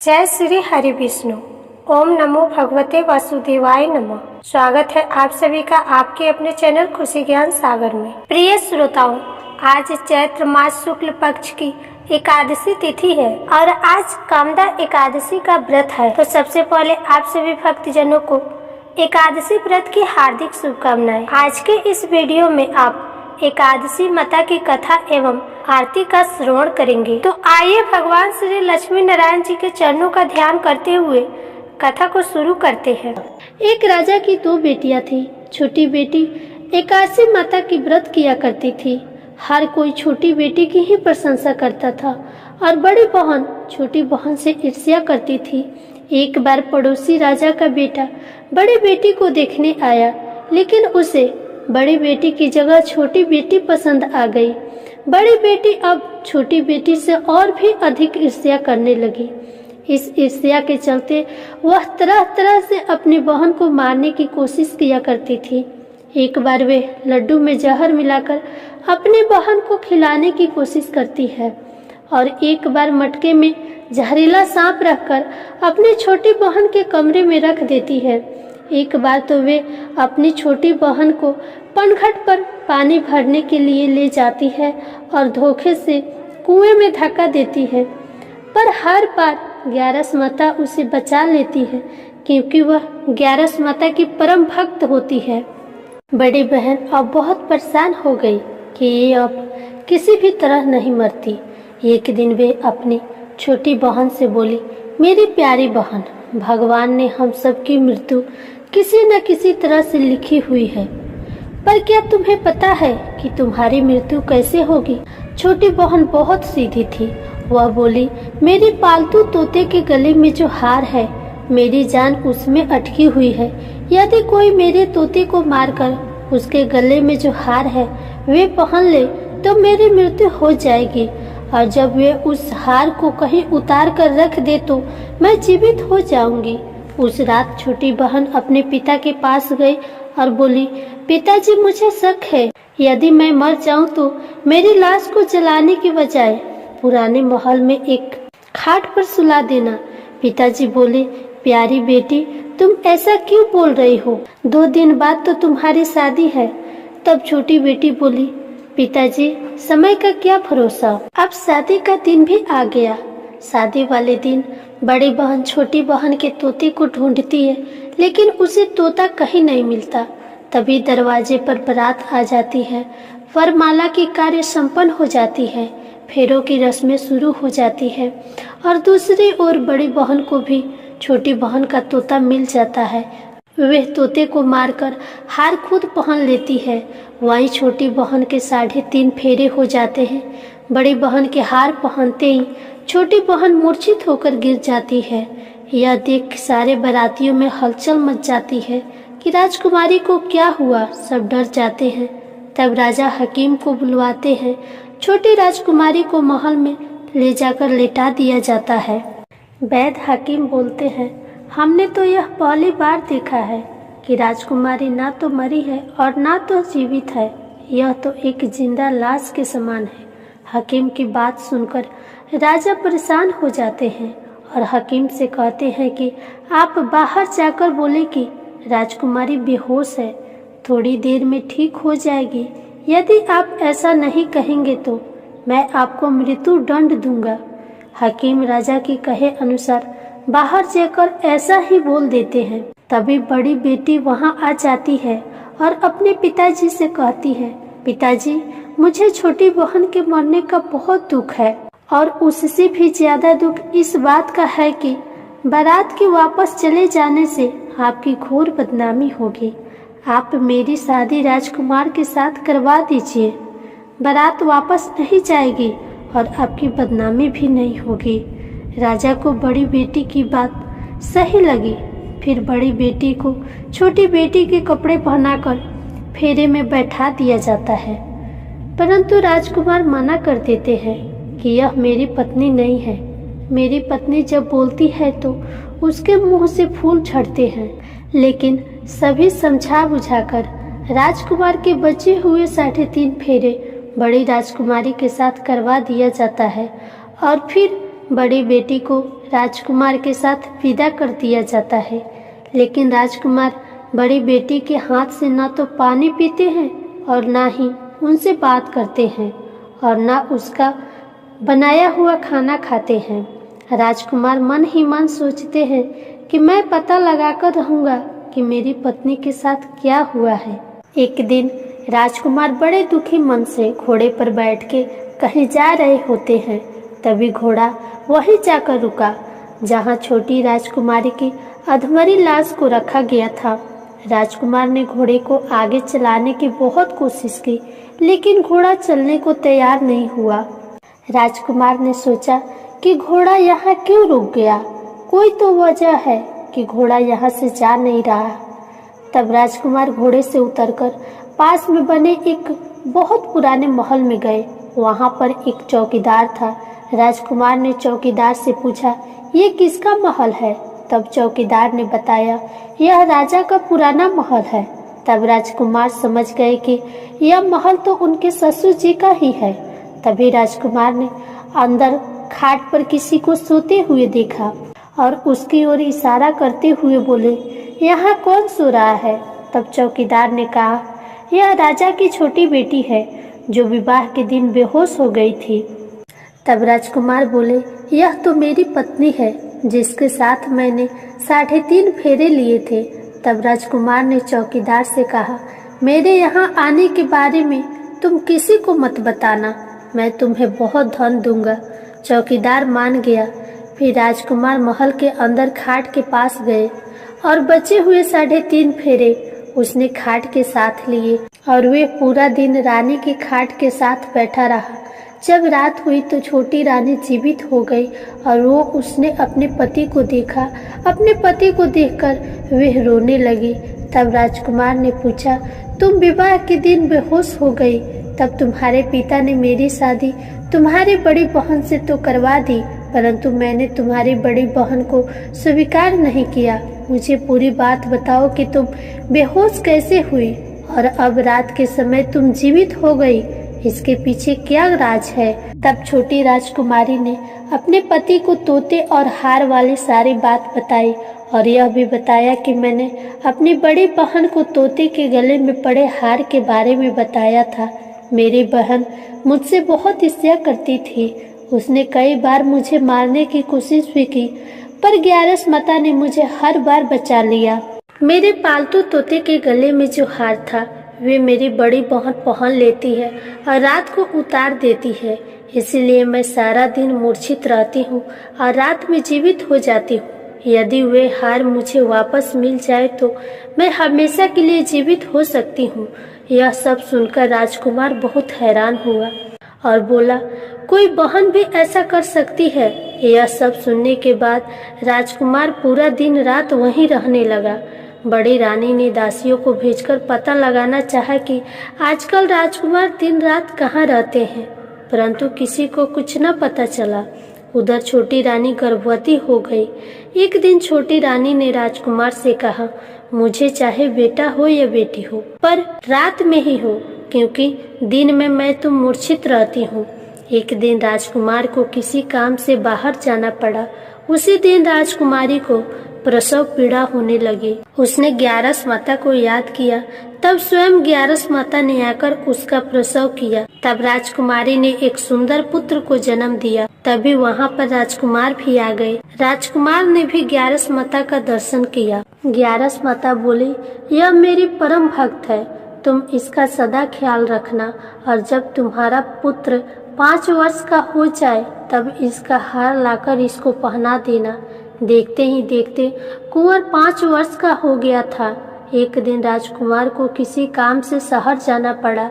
जय श्री हरि विष्णु। ओम नमो भगवते वासुदेवाय नमः। स्वागत है आप सभी का आपके अपने चैनल खुशी ज्ञान सागर में। प्रिय श्रोताओं, आज चैत्र मास शुक्ल पक्ष की एकादशी तिथि है और आज कामदा एकादशी का व्रत है। तो सबसे पहले आप सभी भक्तजनों को एकादशी व्रत की हार्दिक शुभकामनाएं। आज के इस वीडियो में आप एकादशी माता की कथा एवं आरती का श्रवण करेंगे। तो आइए भगवान श्री लक्ष्मी नारायण जी के चरणों का ध्यान करते हुए कथा को शुरू करते हैं। एक राजा की दो बेटियां थी। छोटी बेटी एकादशी माता की व्रत किया करती थी। हर कोई छोटी बेटी की ही प्रशंसा करता था और बड़ी बहन छोटी बहन से ईर्ष्या करती थी। एक बार पड़ोसी राजा का बेटा बड़ी बेटी को देखने आया, लेकिन उसे बड़ी बेटी की जगह छोटी बेटी पसंद आ गई। बड़ी बेटी अब छोटी बेटी से और भी अधिक ईर्ष्या करने लगी। इस ईर्ष्या के चलते वह तरह तरह से अपनी बहन को मारने की कोशिश किया करती थी। एक बार वे लड्डू में जहर मिलाकर अपनी बहन को खिलाने की कोशिश करती है और एक बार मटके में जहरीला सांप रखकर अपनी छोटी बहन के कमरे में रख देती है। एक बार तो वे अपनी छोटी बहन को पनघट पर पानी भरने के लिए ले जाती है और धोखे से कुएं में धक्का देती है, पर हर बार ग्यारस माता उसे बचा लेती है क्योंकि वह ग्यारस माता की परम भक्त होती है। बड़ी बहन अब बहुत परेशान हो गई कि ये अब किसी भी तरह नहीं मरती। एक दिन वे अपनी छोटी बहन से बोली, मेरी प्यारी बहन, भगवान ने हम सबकी मृत्यु किसी न किसी तरह से लिखी हुई है, पर क्या तुम्हें पता है कि तुम्हारी मृत्यु कैसे होगी? छोटी बहन बहुत सीधी थी। वह बोली, मेरी पालतू तोते के गले में जो हार है, मेरी जान उसमें अटकी हुई है। यदि कोई मेरे तोते को मारकर उसके गले में जो हार है वे पहन ले तो मेरी मृत्यु हो जाएगी, और जब वे उस हार को कहीं उतार कर रख दे तो मैं जीवित हो जाऊंगी। उस रात छोटी बहन अपने पिता के पास गई और बोली, पिताजी, मुझे शक है, यदि मैं मर जाऊं तो मेरी लाश को जलाने की बजाय पुराने महल में एक खाट पर सुला देना। पिताजी बोले, प्यारी बेटी, तुम ऐसा क्यों बोल रही हो? 2 दिन बाद तो तुम्हारी शादी है। तब छोटी बेटी बोली, पिताजी, समय का क्या भरोसा, अब शादी का दिन भी आ गया। शादी वाले दिन बड़ी बहन छोटी बहन के तोते को ढूंढती है, लेकिन उसे तोता कहीं नहीं मिलता। तभी दरवाजे पर बारात आ जाती है। वरमाला की कार्य संपन्न हो जाती है, फेरों की रस्में शुरू हो जाती है और दूसरी ओर बड़ी बहन को भी छोटी बहन का तोता मिल जाता है। वह तोते को मारकर हार खुद पहन लेती है। वहीं छोटी बहन के 3.5 फेरे हो जाते हैं। बड़ी बहन के हार पहनते ही छोटी बहन मूर्छित होकर गिर जाती है। यह देख सारे बारातियों में हलचल मच जाती है कि राजकुमारी को क्या हुआ। सब डर जाते हैं। तब राजा हकीम को बुलवाते हैं। छोटी राजकुमारी को महल में ले जाकर लेटा दिया जाता है। वैद्य हकीम बोलते हैं, हमने तो यह पहली बार देखा है कि राजकुमारी ना तो मरी है और ना तो जीवित है, यह तो एक जिंदा लाश के समान है। हकीम की बात सुनकर राजा परेशान हो जाते हैं और हकीम से कहते हैं कि आप बाहर जाकर बोले कि राजकुमारी बेहोश है, थोड़ी देर में ठीक हो जाएगी। यदि आप ऐसा नहीं कहेंगे तो मैं आपको मृत्यु दंड दूंगा। हकीम राजा की कहे अनुसार बाहर जाकर ऐसा ही बोल देते हैं। तभी बड़ी बेटी वहां आ जाती है और अपने पिताजी से कहती है, पिताजी, मुझे छोटी बहन के मरने का बहुत दुख है और उससे भी ज्यादा दुख इस बात का है कि बारात के वापस चले जाने से आपकी घोर बदनामी होगी। आप मेरी शादी राजकुमार के साथ करवा दीजिए। बारात वापस नहीं जाएगी और आपकी बदनामी भी नहीं होगी। राजा को बड़ी बेटी की बात सही लगी। फिर बड़ी बेटी को छोटी बेटी के कपड़े पहनाकर फेरे में बैठा दिया जाता है, परंतु राजकुमार मना कर देते हैं कि यह मेरी पत्नी नहीं है। मेरी पत्नी जब बोलती है तो उसके मुंह से फूल झड़ते हैं। लेकिन सभी समझा बुझाकर राजकुमार के बचे हुए 3.5 फेरे बड़ी राजकुमारी के साथ करवा दिया जाता है और फिर बड़ी बेटी को राजकुमार के साथ विदा कर दिया जाता है। लेकिन राजकुमार बड़ी बेटी के हाथ से ना तो पानी पीते हैं और ना ही उनसे बात करते हैं और ना उसका बनाया हुआ खाना खाते हैं। राजकुमार मन ही मन सोचते हैं कि मैं पता लगाकर रहूंगा कि मेरी पत्नी के साथ क्या हुआ है। एक दिन राजकुमार बड़े दुखी मन से घोड़े पर बैठ के कहीं जा रहे होते हैं। तभी घोड़ा वहीं जाकर रुका जहां छोटी राजकुमारी की अधमरी लाश को रखा गया था। राजकुमार ने घोड़े को आगे चलाने की बहुत कोशिश की, लेकिन घोड़ा चलने को तैयार नहीं हुआ। राजकुमार ने सोचा कि घोड़ा यहाँ क्यों रुक गया, कोई तो वजह है कि घोड़ा यहाँ से जा नहीं रहा। तब राजकुमार घोड़े से उतरकर पास में बने एक बहुत पुराने महल में गए। वहाँ पर एक चौकीदार था। राजकुमार ने चौकीदार से पूछा, ये किसका महल है? तब चौकीदार ने बताया, यह राजा का पुराना महल है। तब राजकुमार समझ गए कि यह महल तो उनके ससुर जी का ही है। तभी राजकुमार ने अंदर खाट पर किसी को सोते हुए देखा और उसकी ओर इशारा करते हुए बोले, यहाँ कौन सो रहा है? तब चौकीदार ने कहा, यह राजा की छोटी बेटी है जो विवाह के दिन बेहोश हो गई थी। तब राजकुमार बोले, यह तो मेरी पत्नी है जिसके साथ मैंने 3.5 फेरे लिए थे। तब राजकुमार ने चौकीदार से कहा, मेरे यहाँ आने के बारे में तुम किसी को मत बताना, मैं तुम्हें बहुत धन दूंगा। चौकीदार मान गया। फिर राजकुमार महल के अंदर खाट के पास गए और बचे हुए 3.5 फेरे उसने खाट के साथ लिए और वे पूरा दिन रानी की खाट के साथ बैठा रहा। जब रात हुई तो छोटी रानी जीवित हो गई और उसने अपने पति को देखा। अपने पति को देखकर वह रोने लगी। तब राजकुमार ने पूछा, तुम विवाह के दिन बेहोश हो गई, तब तुम्हारे पिता ने मेरी शादी तुम्हारी बड़ी बहन से तो करवा दी, परंतु मैंने तुम्हारी बड़ी बहन को स्वीकार नहीं किया। मुझे पूरी बात बताओ कि तुम बेहोश कैसे हुई और अब रात के समय तुम जीवित हो गई, इसके पीछे क्या राज है? तब छोटी राजकुमारी ने अपने पति को तोते और हार वाली सारी बात बताई और यह भी बताया कि मैंने अपनी बड़ी बहन को तोते के गले में पड़े हार के बारे में बताया था। मेरी बहन मुझसे बहुत ईर्ष्या करती थी। उसने कई बार मुझे मारने की कोशिश भी की, पर ग्यारस माता ने मुझे हर बार बचा लिया। मेरे पालतू तोते के गले में जो हार था वे मेरी बड़ी बहन पहन लेती है और रात को उतार देती है, इसलिए मैं सारा दिन मूर्छित रहती हूँ और रात में जीवित हो जाती हूँ। यदि वे हार मुझे वापस मिल जाए तो मैं हमेशा के लिए जीवित हो सकती हूँ। यह सब सुनकर राजकुमार बहुत हैरान हुआ और बोला, कोई बहन भी ऐसा कर सकती है? यह सब सुनने के बाद राजकुमार पूरा दिन रात वहीं रहने लगा। बड़ी रानी ने दासियों को भेजकर पता लगाना चाहा कि आजकल राजकुमार दिन रात कहाँ रहते हैं, परंतु किसी को कुछ न पता चला। उधर छोटी रानी गर्भवती हो गई। एक दिन छोटी रानी ने राजकुमार से कहा, मुझे चाहे बेटा हो या बेटी हो, पर रात में ही हो, क्योंकि दिन में मैं तो मूर्छित रहती हूँ। एक दिन राजकुमार को किसी काम से बाहर जाना पड़ा। उसी दिन राजकुमारी को प्रसव पीड़ा होने लगी। उसने ग्यारस माता को याद किया। तब स्वयं ग्यारस माता ने आकर उसका प्रसव किया। तब राजकुमारी ने एक सुंदर पुत्र को जन्म दिया। तभी वहाँ पर राजकुमार भी आ गए। राजकुमार ने भी ग्यारस माता का दर्शन किया। ग्यारस माता बोली, यह मेरी परम भक्त है, तुम इसका सदा ख्याल रखना और जब तुम्हारा पुत्र 5 वर्ष का हो जाए तब इसका हार लाकर इसको पहना देना। देखते ही देखते कुंवर 5 वर्ष का हो गया था। एक दिन राजकुमार को किसी काम से शहर जाना पड़ा।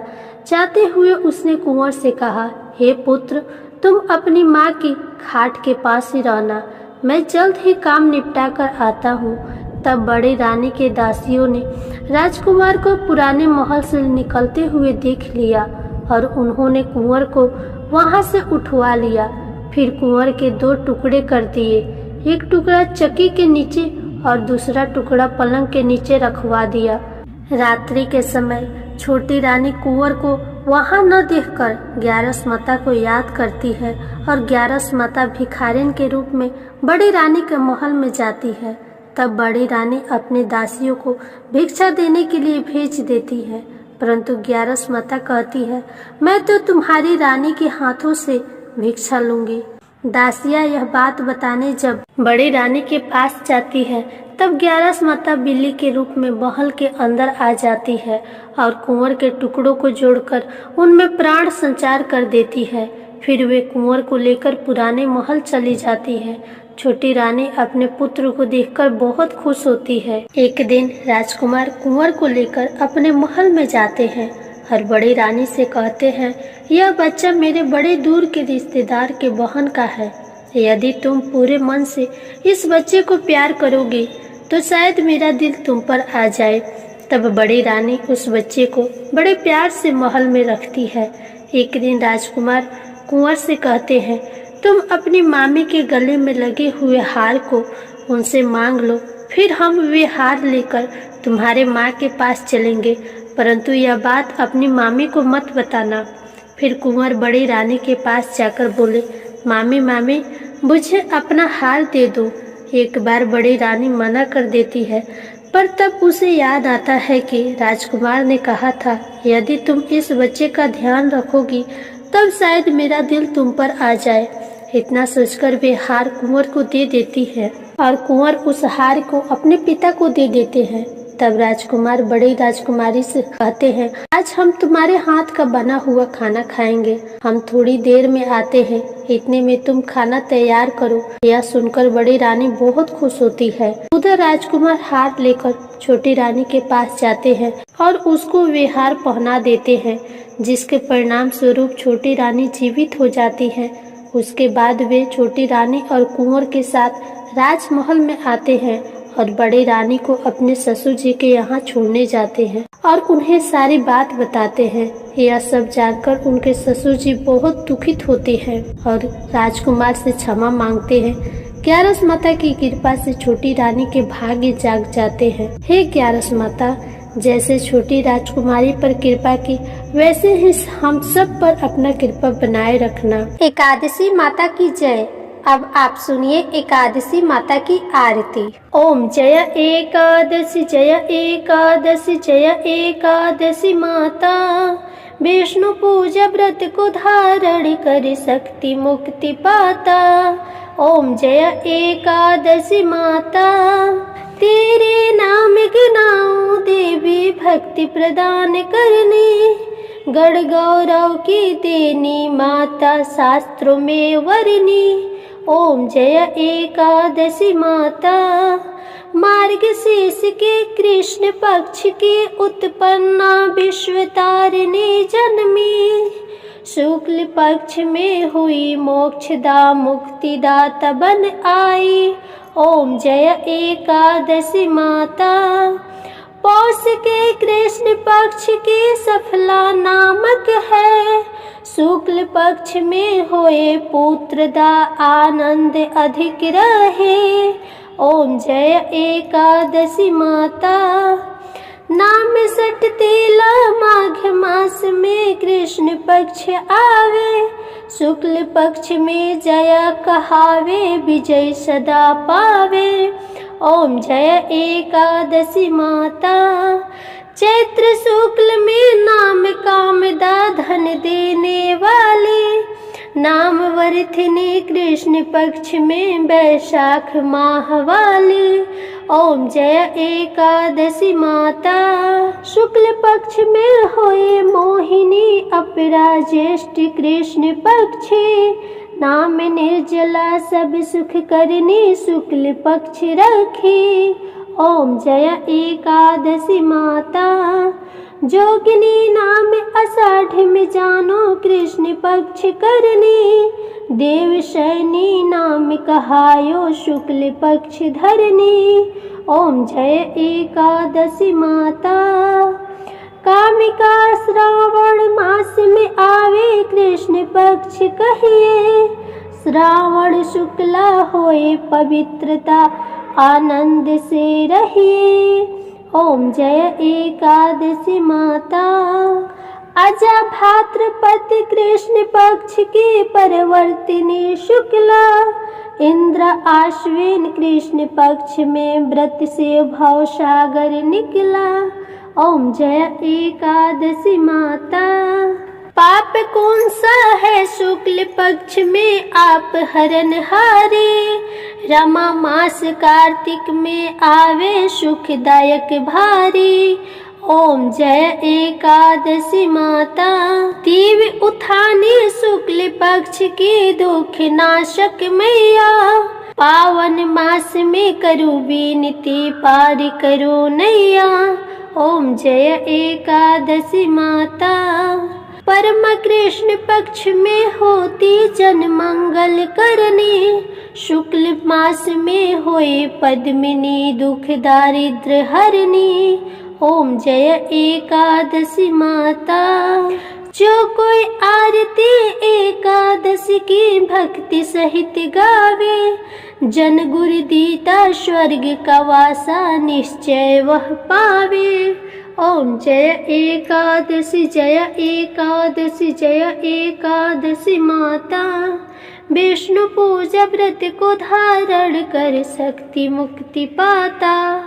जाते हुए उसने कुंवर से कहा, हे पुत्र, तुम अपनी माँ की खाट के पास ही रहना, मैं जल्द ही काम निपटा कर आता हूँ। तब बड़ी रानी के दासियों ने राजकुमार को पुराने महल से निकलते हुए देख लिया और उन्होंने कुंवर को वहाँ से उठवा लिया। फिर कुंवर के 2 टुकड़े कर दिए, एक टुकड़ा चक्की के नीचे और दूसरा टुकड़ा पलंग के नीचे रखवा दिया। रात्रि के समय छोटी रानी कुंवर को वहाँ न देखकर ग्यारस माता को याद करती है और ग्यारस माता भिखारिन के रूप में बड़ी रानी के महल में जाती है। तब बड़ी रानी अपने दासियों को भिक्षा देने के लिए भेज देती है, परंतु ग्यारस माता कहती है, मैं तो तुम्हारी रानी के हाथों से भिक्षा लूंगी। दासियां यह बात बताने जब बड़ी रानी के पास जाती है, तब ग्यारस माता बिल्ली के रूप में महल के अंदर आ जाती है और कुंवर के टुकड़ों को जोड़कर उनमें प्राण संचार कर देती है। फिर वे कुंवर को लेकर पुराने महल चली जाती है। छोटी रानी अपने पुत्र को देखकर बहुत खुश होती है। एक दिन राजकुमार कुंवर को लेकर अपने महल में जाते हैं और बड़ी रानी से कहते हैं, यह बच्चा मेरे बड़े दूर के रिश्तेदार के बहन का है। यदि तुम पूरे मन से इस बच्चे को प्यार करोगे तो शायद मेरा दिल तुम पर आ जाए। तब बड़ी रानी उस बच्चे को बड़े प्यार से महल में रखती है। एक दिन राजकुमार कुंवर से कहते हैं, तुम अपनी मामी के गले में लगे हुए हार को उनसे मांग लो, फिर हम वे हार लेकर तुम्हारे माँ के पास चलेंगे, परंतु यह बात अपनी मामी को मत बताना। फिर कुंवर बड़ी रानी के पास जाकर बोले, मामी मामी मुझे अपना हार दे दो। एक बार बड़ी रानी मना कर देती है, पर तब उसे याद आता है कि राजकुमार ने कहा था, यदि तुम इस बच्चे का ध्यान रखोगी तब शायद मेरा दिल तुम पर आ जाए। इतना सोचकर वे हार कुंवर को दे देती है और कुंवर उस हार को अपने पिता को दे देते हैं। तब राजकुमार बड़ी राजकुमारी से कहते हैं, आज हम तुम्हारे हाथ का बना हुआ खाना खाएंगे, हम थोड़ी देर में आते हैं, इतने में तुम खाना तैयार करो। यह सुनकर बड़ी रानी बहुत खुश होती है। उधर राजकुमार हार लेकर छोटी रानी के पास जाते हैं और उसको वे हार पहना देते हैं, जिसके परिणाम स्वरूप छोटी रानी जीवित हो जाती है। उसके बाद वे छोटी रानी और कुंवर के साथ राजमहल में आते हैं और बड़ी रानी को अपने ससुर जी के यहाँ छोड़ने जाते हैं और उन्हें सारी बात बताते हैं। यह सब जानकर उनके ससुर जी बहुत दुखित होते हैं और राजकुमार से क्षमा मांगते हैं। ग्यारस माता की कृपा से छोटी रानी के भाग्य जाग जाते हैं। हे ग्यारस माता, जैसे छोटी राजकुमारी पर कृपा की, वैसे ही हम सब पर अपना कृपा बनाए रखना। एकादशी माता की जय। अब आप सुनिए एकादशी माता की आरती। ओम जय एकादशी जय एकादशी जय एकादशी माता, विष्णु पूजा व्रत को धारण कर शक्ति मुक्ति पाता। ओम जय एकादशी माता, तेरे नाम गिनाऊं देवी भक्ति प्रदान करनी, गढ़ गौरव की देनी माता शास्त्रों में वर्णी। ओम जय एकादशी माता, मार्गशीर्ष के कृष्ण पक्ष की उत्पन्ना विश्व तारिणी जन्मी, शुक्ल पक्ष में हुई मोक्षदा मुक्तिदाता बन आई। ओम जय एकादशी माता, पौष के कृष्ण पक्ष की सफला नामक है, शुक्ल पक्ष में होए पुत्रदा आनंद अधिक रहे। ओम जय एकादशी माता, नाम सटतेला माघ मास में कृष्ण पक्ष आवे, शुक्ल पक्ष में जया कहावे विजय सदा पावे। ओम जय एकादशी माता, चैत्र शुक्ल में नाम कामदा धन देने वाली, नाम वर्थिनी कृष्ण पक्ष में वैशाख माह वाली। ओम जय एकादशी माता, शुक्ल पक्ष में होए मोहिनी अपरा ज्येष्ठ कृष्ण पक्षी, नाम निर्जला सब सुख करनी शुक्ल पक्ष रखी। ओम जय एकादशी माता, जोगिनी नाम आषाढ़ में जानो कृष्ण पक्ष करनी, देव शयनी नाम कहायो शुक्ल पक्ष धरनी। ओम जय एकादशी माता, कामिका श्रावण मास में आवे कृष्ण पक्ष कहिए, श्रावण शुक्ला होए पवित्रता आनंद से रहिए। ओम जय एकादशी माता, अजा भाद्रपद कृष्ण पक्ष की परवर्तिनी शुक्ला, इंद्र आश्विन कृष्ण पक्ष में व्रत से भव सागर निकला। ओम जय एकादशी माता। पाप कौन सा है शुक्ल पक्ष में आप हरनहारी, रमा मास कार्तिक में आवे सुखदायक भारी। ओम जय एकादशी माता। तीव्र उठानी शुक्ल पक्ष की दुख नाशक मैया, पावन मास में करो विनती पार करो नैया। ओम जय एकादशी माता। परम कृष्ण पक्ष में होती जन मंगल करनी, शुक्ल मास में होए पद्मिनी दुख दारिद्र हरनी। ओम जय एकादशी माता। जो कोई आरती एकादशी की भक्ति सहित गावे, जन गुरु दीता स्वर्ग का वासा निश्चय वह पावे। ओम जय एकादशी जय एकादशी जय एकादशी माता। विष्णु पूजा व्रत को धारण कर शक्ति मुक्ति पाता।